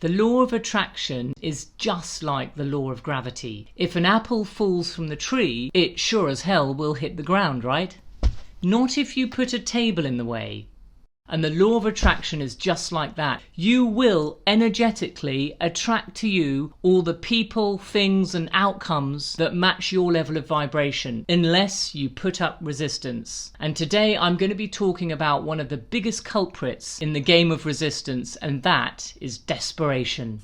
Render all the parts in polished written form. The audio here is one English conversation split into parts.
The law of attraction is just like the law of gravity. If an apple falls from the tree, it sure as hell will hit the ground, right? Not if you put a table in the way. And the law of attraction is just like that. You will energetically attract to you all the people, things, and outcomes that match your level of vibration, unless you put up resistance. And today I'm going to be talking about one of the biggest culprits in the game of resistance, and that is desperation.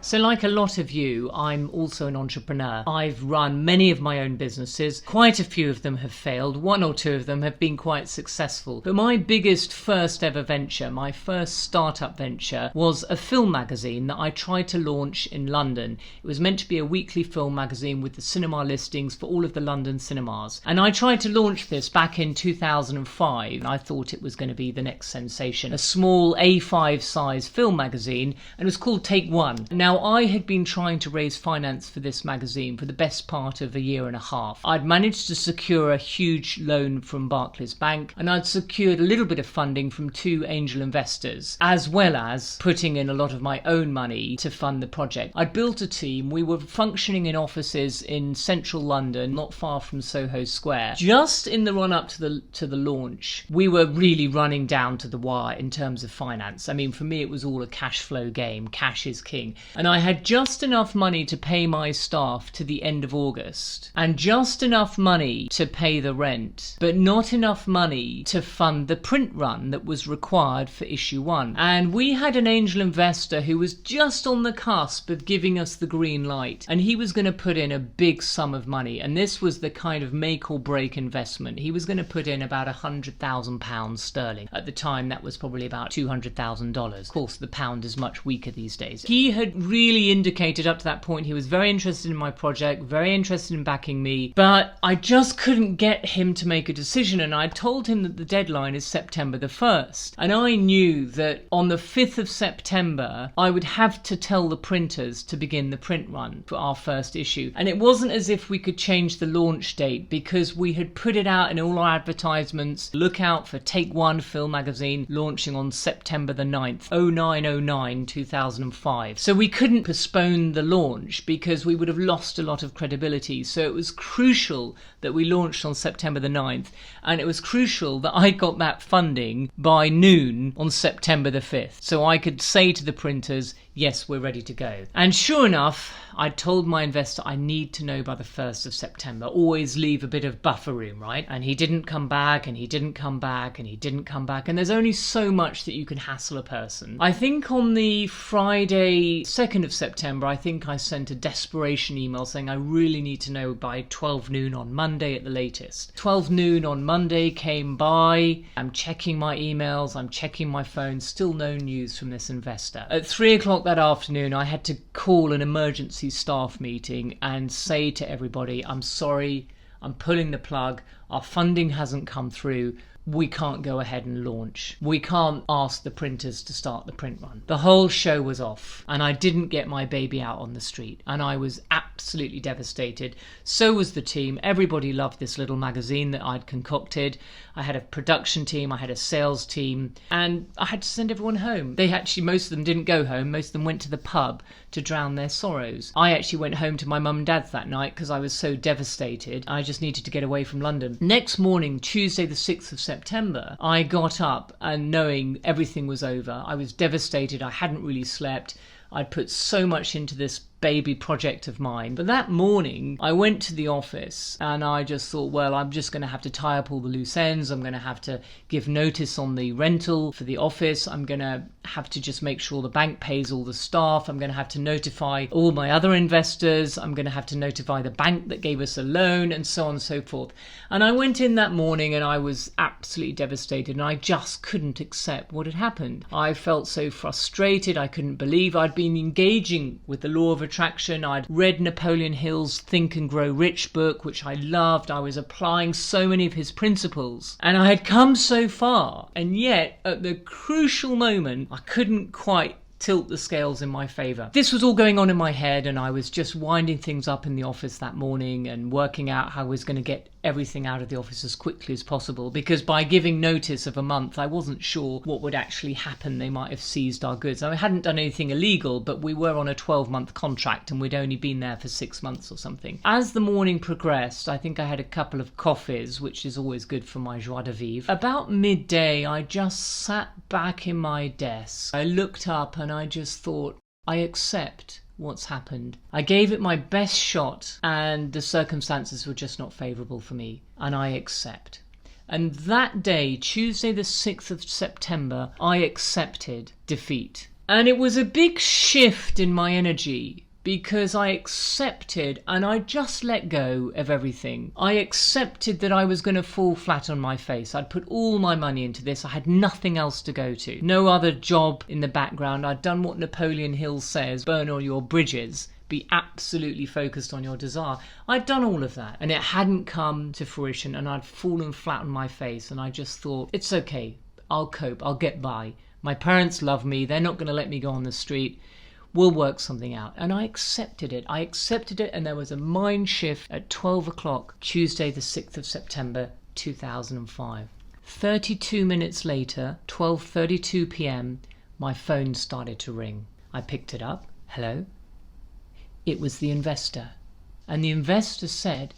So like a lot of you, I'm also an entrepreneur. I've run many of my own businesses. Quite a few of them have failed. One or two of them have been quite successful. But my biggest first ever venture, my first startup venture, was a film magazine that I tried to launch in London. It was meant to be a weekly film magazine with the cinema listings for all of the London cinemas. And I tried to launch this back in 2005. And I thought it was going to be the next sensation. A small A5 size film magazine, and it was called Take One. Now, I had been trying to raise finance for this magazine for the best part of a year and a half. I'd managed to secure a huge loan from Barclays Bank, and I'd secured a little bit of funding from 2 angel investors, as well as putting in a lot of my own money to fund the project. I'd built a team. We were functioning in offices in central London, not far from Soho Square. Just in the run-up to the launch, we were really running down to the wire in terms of finance. I mean, for me, it was all a cash flow game. Cash is king. And I had just enough money to pay my staff to the end of August, and just enough money to pay the rent, but not enough money to fund the print run that was required for issue 1. And we had an angel investor who was just on the cusp of giving us the green light, and he was going to put in a big sum of money, and this was the kind of make or break investment. He was going to put in about £100,000 sterling. At the time, that was probably about $200,000. Of course, the pound is much weaker these days. He had really indicated up to that point he was very interested in my project, very interested in backing me, but I just couldn't get him to make a decision. And I told him that the deadline is September the 1st, and I knew that on the 5th of September I would have to tell the printers to begin the print run for our first issue. And it wasn't as if we could change the launch date, because we had put it out in all our advertisements. Look out for Take One film magazine launching on September the 9th, 0909 2005. So we couldn't postpone the launch because we would have lost a lot of credibility. So it was crucial that we launched on September the 9th, and it was crucial that I got that funding by noon on September the 5th, so I could say to the printers, yes, we're ready to go. And sure enough, I told my investor I need to know by the 1st of September. Always leave a bit of buffer room, right? And he didn't come back, and he didn't come back, and he didn't come back. And there's only so much that you can hassle a person. I think on the Friday, 2nd of September, I think I sent a desperation email saying I really need to know by 12 noon on Monday at the latest. 12 noon on Monday came by. I'm checking my emails, I'm checking my phone, still no news from this investor. At 3 o'clock that afternoon, I had to call an emergency staff meeting and say to everybody, I'm sorry, I'm pulling the plug, our funding hasn't come through, we can't go ahead and launch. We can't ask the printers to start the print run. The whole show was off, and I didn't get my baby out on the street, and I was absolutely devastated. So was the team. Everybody loved this little magazine that I'd concocted. I had a production team, I had a sales team, and I had to send everyone home. Most of them didn't go home. Most of them went to the pub to drown their sorrows. I actually went home to my mum and dad's that night because I was so devastated. I just needed to get away from London. Next morning, Tuesday the 6th of September, I got up and knowing everything was over. I was devastated. I hadn't really slept. I'd put so much into this baby project of mine. But that morning, I went to the office and I just thought, well, I'm just going to have to tie up all the loose ends. I'm going to have to give notice on the rental for the office. I'm going to have to just make sure the bank pays all the staff. I'm going to have to notify all my other investors. I'm going to have to notify the bank that gave us a loan, and so on and so forth. And I went in that morning and I was absolutely devastated, and I just couldn't accept what had happened. I felt so frustrated. I couldn't believe I'd been engaging with the law of attraction. I'd read Napoleon Hill's Think and Grow Rich book, which I loved. I was applying so many of his principles, and I had come so far, and yet at the crucial moment I couldn't quite tilt the scales in my favour. This was all going on in my head, and I was just winding things up in the office that morning and working out how I was going to get everything out of the office as quickly as possible, because by giving notice of a month, I wasn't sure what would actually happen. They might have seized our goods. I hadn't done anything illegal, but we were on a 12-month contract and we'd only been there for 6 months or something. As the morning progressed, I think I had a couple of coffees, which is always good for my joie de vivre. About midday, I just sat back in my desk. I looked up and I just thought, I accept what's happened. I gave it my best shot and the circumstances were just not favourable for me, and I accept. And that day, Tuesday the 6th of September, I accepted defeat. And it was a big shift in my energy, because I accepted and I just let go of everything. I accepted that I was going to fall flat on my face. I'd put all my money into this. I had nothing else to go to. No other job in the background. I'd done what Napoleon Hill says, burn all your bridges. Be absolutely focused on your desire. I'd done all of that and it hadn't come to fruition, and I'd fallen flat on my face, and I just thought, it's okay. I'll cope. I'll get by. My parents love me. They're not going to let me go on the street. We'll work something out. And I accepted it. And there was a mind shift at 12 o'clock, Tuesday the 6th of September 2005. 32 minutes later, 12:32 p.m, my phone started to ring. I picked it up. Hello? It was the investor. And the investor said,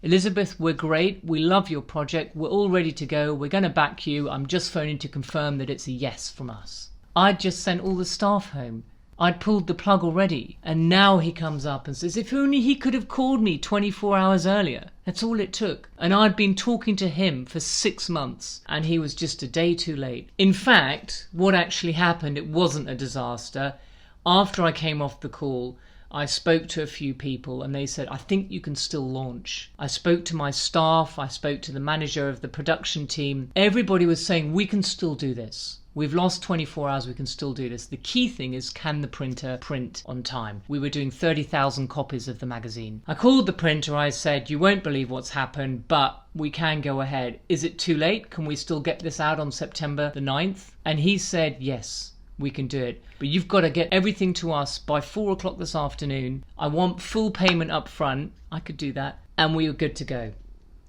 Elizabeth, we're great. We love your project. We're all ready to go. We're going to back you. I'm just phoning to confirm that it's a yes from us. I'd just sent all the staff home. I'd pulled the plug already, and now he comes up and says, if only he could have called me 24 hours earlier. That's all it took. And I'd been talking to him for 6 months, and he was just a day too late. In fact, what actually happened, it wasn't a disaster. After I came off the call, I spoke to a few people and they said, I think you can still launch. I spoke to my staff, I spoke to the manager of the production team. Everybody was saying, we can still do this. We've lost 24 hours, we can still do this. The key thing is, can the printer print on time? We were doing 30,000 copies of the magazine. I called the printer, I said, you won't believe what's happened, but we can go ahead. Is it too late? Can we still get this out on September the 9th? And he said, yes, we can do it. But you've got to get everything to us by 4 o'clock this afternoon. I want full payment up front. I could do that. And we were good to go.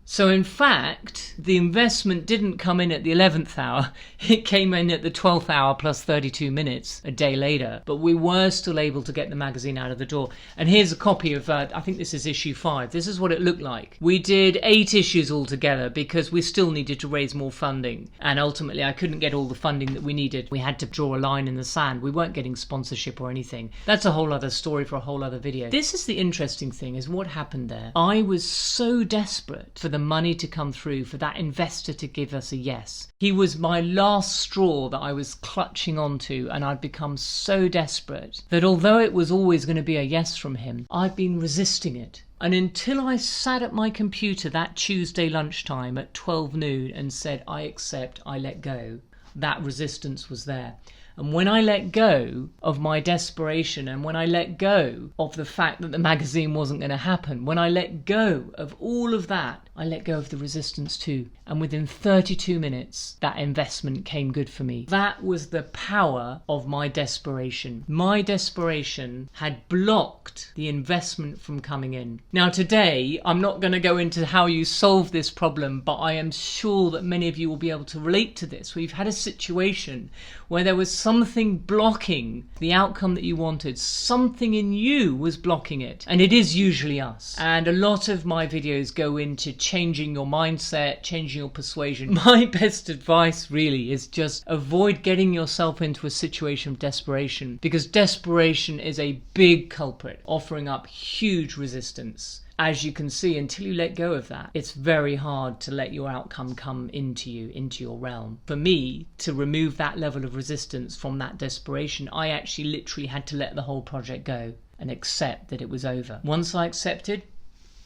So in fact, the investment didn't come in at the 11th hour. It came in at the 12th hour plus 32 minutes a day later. But we were still able to get the magazine out of the door. And here's a copy of, I think this is issue 5. This is what it looked like. We did 8 issues altogether because we still needed to raise more funding. And ultimately, I couldn't get all the funding that we needed. We had to draw a line in the sand. We weren't getting sponsorship or anything. That's a whole other story for a whole other video. This is the interesting thing, is what happened there. I was so desperate for the money to come through, for that investor to give us a yes. He was my last straw that I was clutching onto, and I'd become so desperate that although it was always going to be a yes from him, I'd been resisting it. And until I sat at my computer that Tuesday lunchtime at 12 noon and said, I accept, I let go, that resistance was there. And when I let go of my desperation, and when I let go of the fact that the magazine wasn't going to happen, when I let go of all of that, I let go of the resistance too. And within 32 minutes, that investment came good for me. That was the power of my desperation. My desperation had blocked the investment from coming in. Now today, I'm not going to go into how you solve this problem, but I am sure that many of you will be able to relate to this. We've had a situation where there was something blocking the outcome that you wanted. Something in you was blocking it. And it is usually us. And a lot of my videos go into changing your mindset, changing your persuasion. My best advice really is just avoid getting yourself into a situation of desperation, because desperation is a big culprit, offering up huge resistance. As you can see, until you let go of that, it's very hard to let your outcome come into you, into your realm. For me, to remove that level of resistance from that desperation, I actually literally had to let the whole project go and accept that it was over. Once I accepted,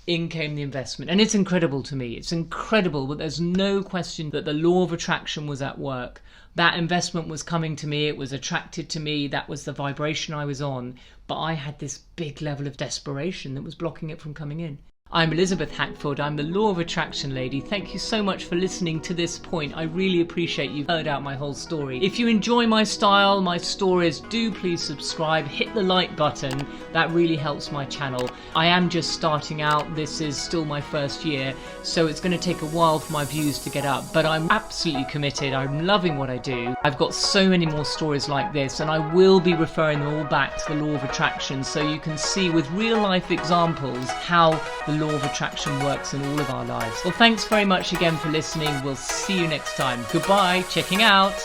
in came the investment. And it's incredible to me. It's incredible, but there's no question that the law of attraction was at work. That investment was coming to me. It was attracted to me. That was the vibration I was on. But I had this big level of desperation that was blocking it from coming in. I'm Elizabeth Hackford, I'm the Law of Attraction lady. Thank you so much for listening to this point. I really appreciate you've heard out my whole story. If you enjoy my style, my stories, do please subscribe, hit the like button. That really helps my channel. I am just starting out, this is still my first year, so it's going to take a while for my views to get up, but I'm absolutely committed. I'm loving what I do. I've got so many more stories like this, and I will be referring them all back to the Law of Attraction so you can see with real life examples how the Law of Attraction works in all of our lives. Well, thanks very much again for listening. We'll see you next time. Goodbye. Checking out.